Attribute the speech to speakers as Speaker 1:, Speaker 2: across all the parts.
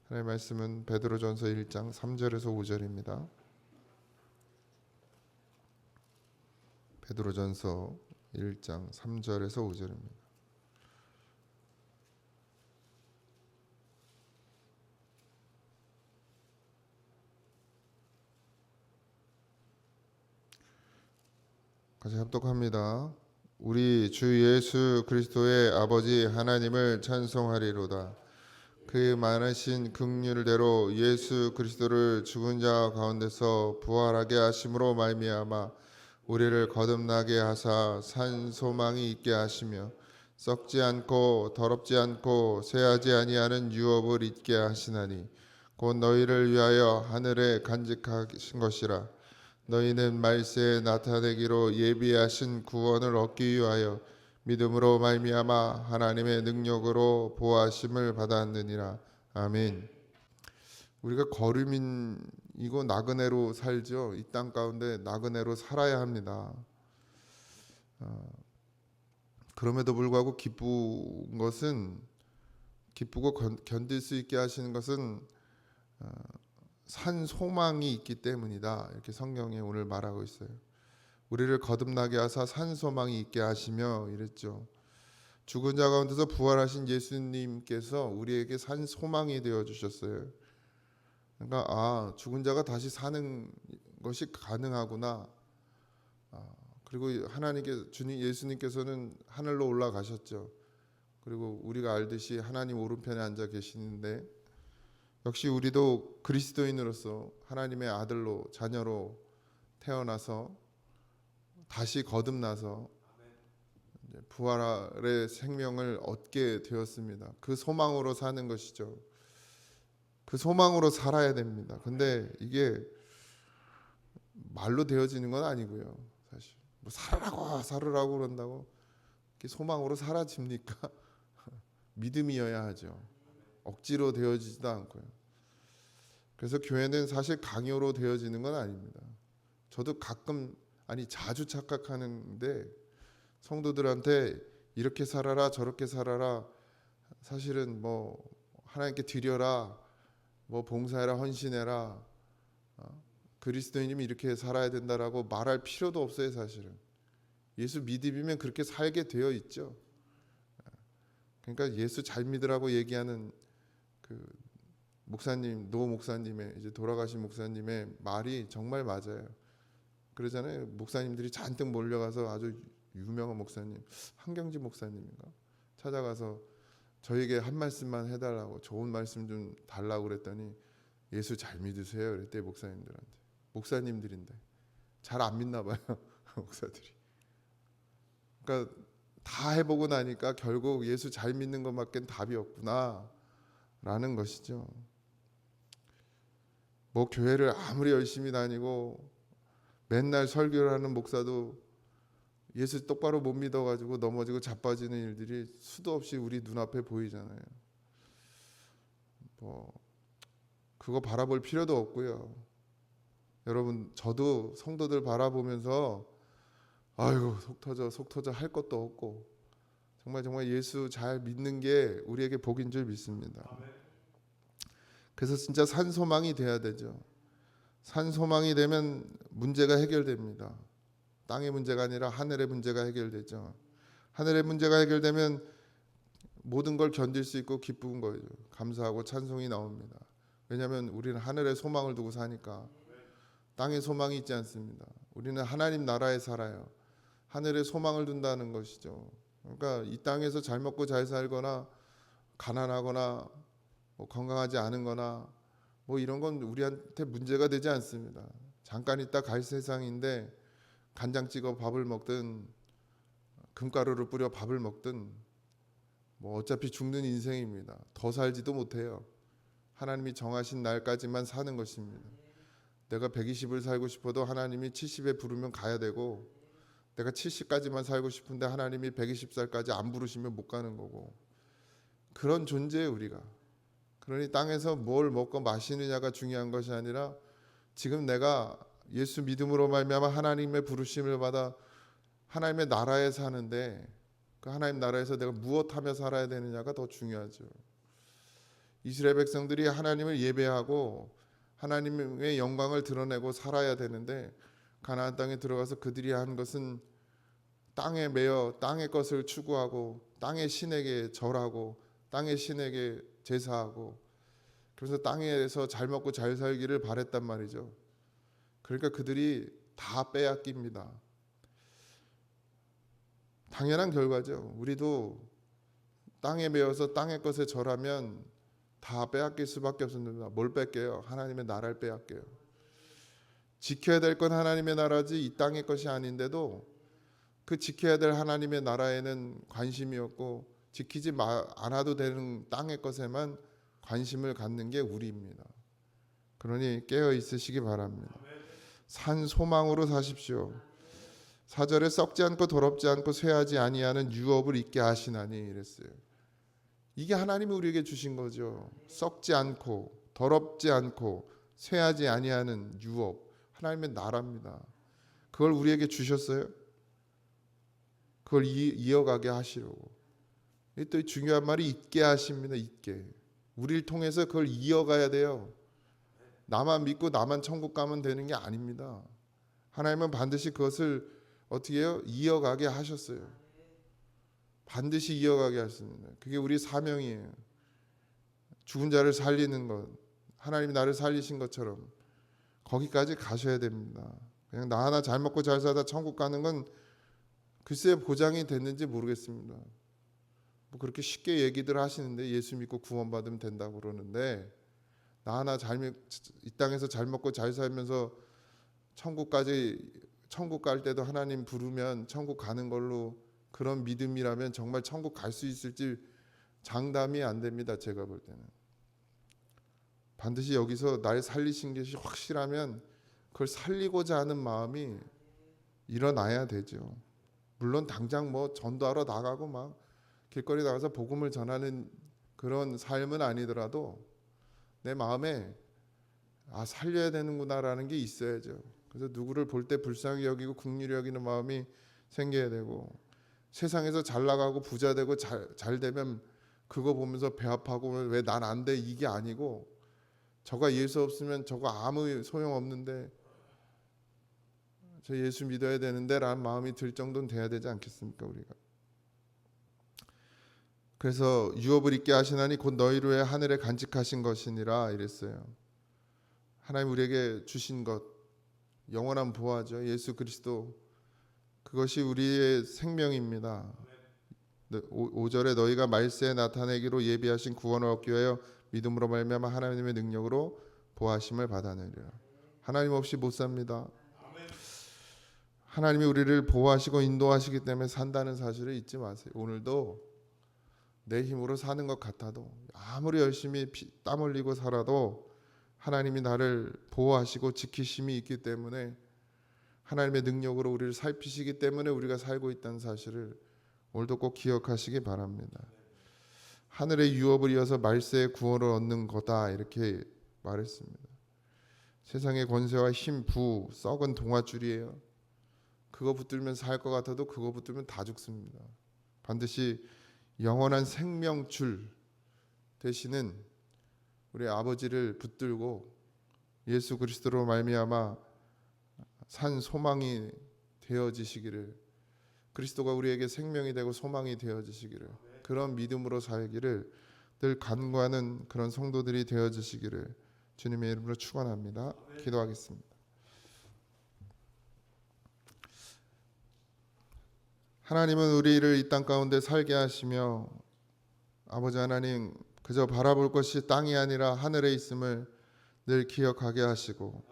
Speaker 1: 하나님의 말씀은 베드로전서 1장 3절에서 5절입니다. 베드로전서 1장 3절에서 5절입니다. 같이 합독합니다. 우리 주 예수 그리스도의 아버지 하나님을 찬송하리로다. 그의 많으신 긍휼대로 예수 그리스도를 죽은 자 가운데서 부활하게 하심으로 말미암아 우리를 거듭나게 하사 산 소망이 있게 하시며 썩지 않고 더럽지 않고 쇠하지 아니하는 유업을 잊게 하시나니 곧 너희를 위하여 하늘에 간직하신 것이라. 너희는 말세에 나타내기로 예비하신 구원을 얻기 위하여 믿음으로 말미암아 하나님의 능력으로 보호하심을 받았느니라. 아멘. 우리가 거류민이고 나그네로 살죠. 이 땅 가운데 나그네로 살아야 합니다. 그럼에도 불구하고 기쁜 것은, 기쁘고 견딜 수 있게 하시는 것은 산 소망이 있기 때문이다. 이렇게 성경에 오늘 말하고 있어요. 우리를 거듭나게 하사 산 소망이 있게 하시며 이랬죠. 죽은 자 가운데서 부활하신 예수님께서 우리에게 산 소망이 되어 주셨어요. 그러니까 죽은 자가 다시 사는 것이 가능하구나. 그리고 하나님께 주님 예수님께서는 하늘로 올라가셨죠. 그리고 우리가 알듯이 하나님 오른편에 앉아 계시는데 역시 우리도 그리스도인으로서 하나님의 아들로 자녀로 태어나서 다시 거듭나서 부활의 생명을 얻게 되었습니다. 그 소망으로 사는 것이죠. 그 소망으로 살아야 됩니다. 근데 이게 말로 되어지는 건 아니고요. 사실 뭐 살으라고 그런다고 이렇게 소망으로 사라집니까? 믿음이어야 하죠. 억지로 되어지지도 않고요. 그래서 교회는 사실 강요로 되어지는 건 아닙니다. 저도 자주 착각하는데 성도들한테 이렇게 살아라 저렇게 살아라, 사실은 뭐 하나님께 드려라, 뭐 봉사해라 헌신해라, 그리스도인이면 이렇게 살아야 된다라고 말할 필요도 없어요. 사실은 예수 믿음이면 그렇게 살게 되어 있죠. 그러니까 예수 잘 믿으라고 얘기하는 그 목사님, 노 목사님의, 이제 돌아가신 목사님의 말이 정말 맞아요. 그러잖아요. 목사님들이 잔뜩 몰려가서 아주 유명한 목사님, 한경지 목사님인가 찾아가서 저에게 한 말씀만 해달라고, 좋은 말씀 좀 달라고 그랬더니 예수 잘 믿으세요 그랬대. 목사님들인데 잘 안 믿나 봐요. 목사들이. 그러니까 다 해보고 나니까 결국 예수 잘 믿는 것밖엔 답이 없구나 라는 것이죠. 뭐 교회를 아무리 열심히 다니고 맨날 설교를 하는 목사도 예수 똑바로 못 믿어가지고 넘어지고 자빠지는 일들이 수도 없이 우리 눈앞에 보이잖아요. 뭐 그거 바라볼 필요도 없고요. 여러분, 저도 성도들 바라보면서 아이고 속 터져 할 것도 없고 정말 예수 잘 믿는 게 우리에게 복인 줄 믿습니다. 그래서 진짜 산 소망이 돼야 되죠. 산 소망이 되면 문제가 해결됩니다. 땅의 문제가 아니라 하늘의 문제가 해결되죠. 하늘의 문제가 해결되면 모든 걸 견딜 수 있고 기쁜 거예요. 감사하고 찬송이 나옵니다. 왜냐하면 우리는 하늘의 소망을 두고 사니까. 땅의 소망이 있지 않습니다. 우리는 하나님 나라에 살아요. 하늘의 소망을 둔다는 것이죠. 그러니까 이 땅에서 잘 먹고 잘 살거나 가난하거나 뭐 건강하지 않은거나 뭐 이런 건 우리한테 문제가 되지 않습니다. 잠깐 있다 갈 세상인데 간장 찍어 밥을 먹든 금가루를 뿌려 밥을 먹든 뭐 어차피 죽는 인생입니다. 더 살지도 못해요. 하나님이 정하신 날까지만 사는 것입니다. 내가 120을 살고 싶어도 하나님이 70에 부르면 가야 되고, 내가 70까지만 살고 싶은데 하나님이 120살까지 안 부르시면 못 가는 거고, 그런 존재예요 우리가. 그러니 땅에서 뭘 먹고 마시느냐가 중요한 것이 아니라 지금 내가 예수 믿음으로 말미암아 하나님의 부르심을 받아 하나님의 나라에 사는데 그 하나님 나라에서 내가 무엇하며 살아야 되느냐가 더 중요하죠. 이스라엘 백성들이 하나님을 예배하고 하나님의 영광을 드러내고 살아야 되는데, 가나안 땅에 들어가서 그들이 한 것은 땅에 매여 땅의 것을 추구하고 땅의 신에게 절하고 땅의 신에게 제사하고, 그래서 땅에서 잘 먹고 잘 살기를 바랬단 말이죠. 그러니까 그들이 다 빼앗깁니다. 당연한 결과죠. 우리도 땅에 매여서 땅의 것에 절하면 다 빼앗길 수밖에 없습니다. 뭘 뺏겨요? 하나님의 나라를 빼앗겨요. 지켜야 될 건 하나님의 나라지 이 땅의 것이 아닌데도 그 지켜야 될 하나님의 나라에는 관심이 없고 지키지 않아도 되는 땅의 것에만 관심을 갖는 게 우리입니다. 그러니 깨어 있으시기 바랍니다. 산 소망으로 사십시오. 4절에 썩지 않고 더럽지 않고 쇠하지 아니하는 유업을 있게 하시나니 이랬어요. 이게 하나님이 우리에게 주신 거죠. 썩지 않고 더럽지 않고 쇠하지 아니하는 유업, 하나님의 나라입니다. 그걸 우리에게 주셨어요. 그걸 이어가게 하시려고. 또 중요한 말이 있게 하십니다. 있게. 우리를 통해서 그걸 이어가야 돼요. 나만 믿고 나만 천국 가면 되는 게 아닙니다. 하나님은 반드시 그것을 어떻게 해요? 이어가게 하셨어요. 반드시 이어가게 하십니다. 그게 우리 사명이에요. 죽은 자를 살리는 것, 하나님이 나를 살리신 것처럼 거기까지 가셔야 됩니다. 그냥 나 하나 잘 먹고 잘 살다 천국 가는 건 글쎄 보장이 됐는지 모르겠습니다. 뭐 그렇게 쉽게 얘기들 하시는데 예수 믿고 구원받으면 된다고 그러는데, 나 하나 이 땅에서 잘 먹고 잘 살면서 천국 갈 때도 하나님 부르면 천국 가는 걸로 그런 믿음이라면 정말 천국 갈 수 있을지 장담이 안 됩니다. 제가 볼 때는. 반드시 여기서 날 살리신 것이 확실하면 그걸 살리고자 하는 마음이 일어나야 되죠. 물론 당장 뭐 전도하러 나가고 막 길거리 나가서 복음을 전하는 그런 삶은 아니더라도 내 마음에 살려야 되는구나라는 게 있어야죠. 그래서 누구를 볼 때 불쌍히 여기고 긍휼히 여기는 마음이 생겨야 되고, 세상에서 잘 나가고 부자 되고 잘 되면 그거 보면서 배 아파하고 왜 난 안 돼 이게 아니고, 저가 예수 없으면 저거 아무 소용 없는데 저 예수 믿어야 되는데 라는 마음이 들 정도는 돼야 되지 않겠습니까 우리가. 그래서 유업을 있게 하시나니 곧 너희로 해 하늘에 간직하신 것이니라 이랬어요. 하나님 우리에게 주신 것, 영원한 보화죠. 예수 그리스도, 그것이 우리의 생명입니다. 5절에 너희가 말세에 나타내기로 예비하신 구원을 얻기 위하여 믿음으로 말미암아 하나님의 능력으로 보하심을 받아내리라. 하나님 없이 못 삽니다. 하나님이 우리를 보호하시고 인도하시기 때문에 산다는 사실을 잊지 마세요. 오늘도 내 힘으로 사는 것 같아도, 아무리 열심히 땀 흘리고 살아도 하나님이 나를 보호하시고 지키심이 있기 때문에, 하나님의 능력으로 우리를 살피시기 때문에 우리가 살고 있다는 사실을 오늘도 꼭 기억하시기 바랍니다. 하늘의 유업을 이어서 말세의 구원을 얻는 거다 이렇게 말했습니다. 세상의 권세와 힘, 부, 썩은 동아줄이에요. 그거 붙들면 살 것 같아도 그거 붙들면 다 죽습니다. 반드시 영원한 생명줄 되시는 우리 아버지를 붙들고 예수 그리스도로 말미암아 산 소망이 되어지시기를, 그리스도가 우리에게 생명이 되고 소망이 되어지시기를, 그런 믿음으로 살기를 늘 간구하는 그런 성도들이 되어지시기를 주님의 이름으로 축원합니다. 기도하겠습니다. 하나님은 우리를 이 땅 가운데 살게 하시며, 아버지 하나님, 그저 바라볼 것이 땅이 아니라 하늘에 있음을 늘 기억하게 하시고,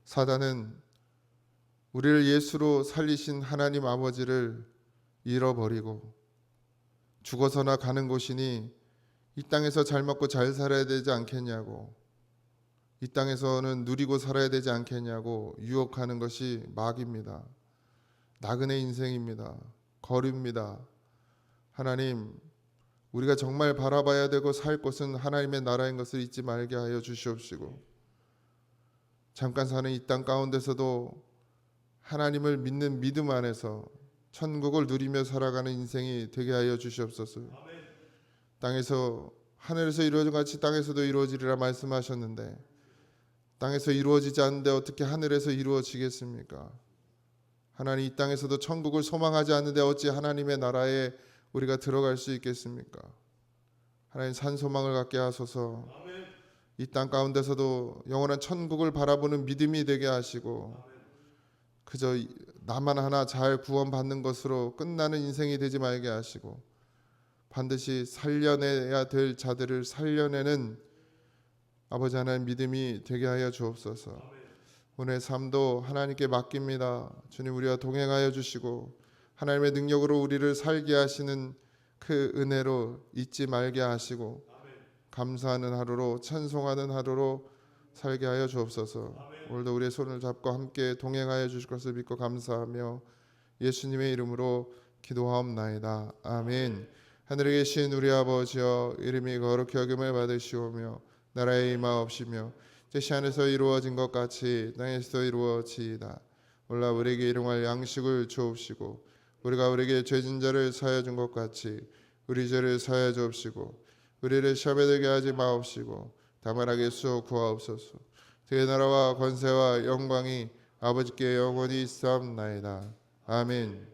Speaker 1: 사단은 우리를 예수로 살리신 하나님 아버지를 잃어버리고 죽어서나 가는 곳이니 이 땅에서 잘 먹고 잘 살아야 되지 않겠냐고, 이 땅에서는 누리고 살아야 되지 않겠냐고 유혹하는 것이 마귀입니다. 나그네 인생입니다. 거류입니다. 하나님, 우리가 정말 바라봐야 되고 살 곳은 하나님의 나라인 것을 잊지 말게 하여 주시옵시고, 잠깐 사는 이 땅 가운데서도 하나님을 믿는 믿음 안에서 천국을 누리며 살아가는 인생이 되게 하여 주시옵소서. 땅에서 하늘에서 이루어진 같이 땅에서도 이루어지리라 말씀하셨는데 땅에서 이루어지지 않는데 어떻게 하늘에서 이루어지겠습니까? 하나님, 이 땅에서도 천국을 소망하지 않는데 어찌 하나님의 나라에 우리가 들어갈 수 있겠습니까? 하나님, 산소망을 갖게 하소서. 이 땅 가운데서도 영원한 천국을 바라보는 믿음이 되게 하시고 그저 나만 하나 잘 구원받는 것으로 끝나는 인생이 되지 말게 하시고 반드시 살려내야 될 자들을 살려내는 아버지 하나님 믿음이 되게 하여 주옵소서. 오늘 삶도 하나님께 맡깁니다. 주님, 우리와 동행하여 주시고 하나님의 능력으로 우리를 살게 하시는 그 은혜로 잊지 말게 하시고 감사하는 하루로, 찬송하는 하루로 살게 하여 주옵소서. 오늘도 우리의 손을 잡고 함께 동행하여 주실 것을 믿고 감사하며 예수님의 이름으로 기도하옵나이다. 아멘. 하늘에 계신 우리 아버지여, 이름이 거룩히 여김을 받으시오며 나라의 임하옵시며 뜻이 하늘에서 이루어진 것 같이 땅에서도 이루어지이다. 오늘 우리에게 일용할 양식을 주옵시고 우리가 우리에게 죄진 자를 사하여 준 것 같이 우리 죄를 사하여 주옵시고 우리를 시험에 들게 하지 마옵시고 다만 악에서 구하옵소서. 주의 나라와 권세와 영광이 아버지께 영원히 있사옵나이다. 아멘.